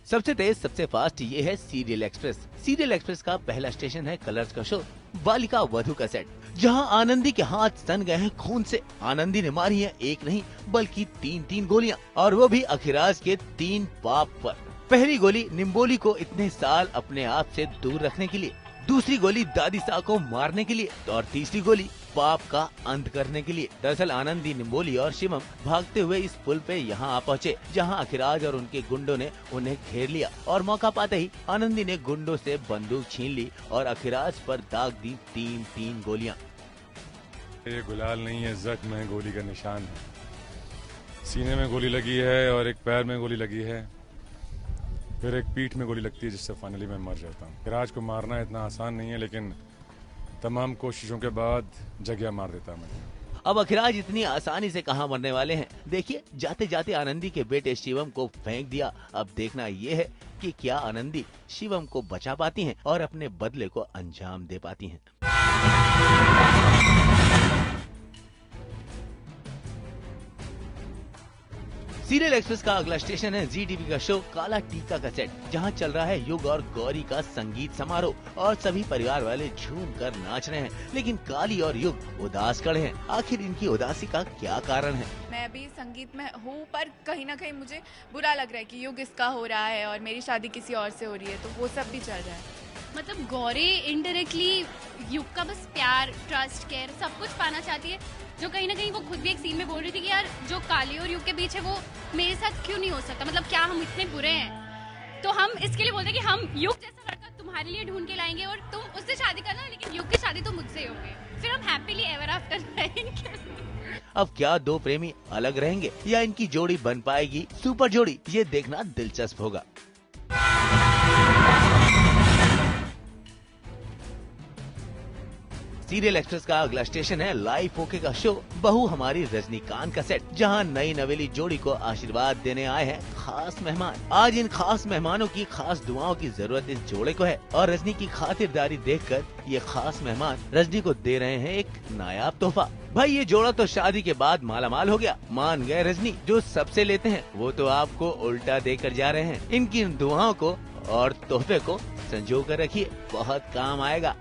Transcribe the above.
सबसे तेज सबसे फास्ट ये है सीरियल एक्सप्रेस। सीरियल एक्सप्रेस का पहला स्टेशन है कलर्स का शो बालिका वधू का सेट, जहां आनंदी के हाथ सन गए हैं खून से। आनंदी ने मारी है एक नहीं बल्कि तीन गोलियां, और वो भी अखिराज के 3 पाप पर। पहली गोली निम्बोली को इतने साल अपने आप से दूर रखने के लिए, दूसरी गोली दादी सा को मारने के लिए, और तीसरी गोली पाप का अंत करने के लिए। दरअसल आनंदी, निम्बोली और शिवम भागते हुए इस पुल पे यहाँ आ पहुँचे, जहाँ अखिराज और उनके गुंडों ने उन्हें घेर लिया, और मौका पाते ही आनंदी ने गुंडों से बंदूक छीन ली और अखिराज पर दाग दी 3 गोलियां। ये गुलाल नहीं है, जख्म है, गोली का निशान है। सीने में गोली लगी है और एक पैर में गोली लगी है, फिर एक पीठ में गोली लगती है, जिससे फाइनली मैं मर जाता हूँ। अखिराज को मारना इतना आसान नहीं है, लेकिन तमाम कोशिशों के बाद जगह मार देता मैं। अब अखिराज इतनी आसानी से कहां मरने वाले हैं। देखिए, जाते जाते आनंदी के बेटे शिवम को फेंक दिया। अब देखना ये है कि क्या आनंदी शिवम को बचा पाती हैं और अपने बदले को अंजाम दे पाती हैं। सीरियल एक्सप्रेस का अगला स्टेशन है जी टीवी का शो काला टीका का सेट, जहां चल रहा है युग और गौरी का संगीत समारोह और सभी परिवार वाले झूम कर नाच रहे हैं। लेकिन काली और युग उदास खड़े हैं। आखिर इनकी उदासी का क्या कारण है? मैं अभी संगीत में हूँ, पर कहीं ना कहीं मुझे बुरा लग रहा है कि युग इसका हो रहा है और मेरी शादी किसी और से हो रही है, तो वो सब भी चल रहा है। मतलब गौरी इनडायरेक्टली युग का बस प्यार, ट्रस्ट, केयर सब कुछ पाना चाहती है, जो कहीं ना कहीं वो खुद भी एक सीन में बोल रही थी कि यार जो काली और युग के बीच है वो मेरे साथ क्यों नहीं हो सकता, मतलब क्या हम इतने बुरे हैं? तो हम इसके लिए बोलते हैं कि हम युग जैसा लड़का तुम्हारे लिए ढूंढ के लाएंगे और तुम उससे शादी करना, लेकिन युग की शादी तो मुझसे ही होगी, फिर हम हैप्पीली एवर आफ्टर रहेंगे। अब क्या दो प्रेमी अलग रहेंगे या इनकी जोड़ी बन पाएगी सुपर जोड़ी? ये देखना दिलचस्प होगा। सीरियल एक्सप्रेस का अगला स्टेशन है लाइफ ओके का शो बहू हमारी रजनीकांत का सेट, जहां नई नवेली जोड़ी को आशीर्वाद देने आए हैं खास मेहमान। आज इन खास मेहमानों की खास दुआओं की जरूरत इस जोड़े को है, और रजनी की खातिरदारी देखकर ये खास मेहमान रजनी को दे रहे हैं एक नायाब तोहफा। भाई, ये जोड़ा तो शादी के बाद मालामाल हो गया। मान गए रजनी, जो सबसे लेते हैं वो तो आपको उल्टा देकर जा रहे हैं। इनकी इन दुआओं को और तोहफे को संजो कर रखिए, बहुत काम आएगा।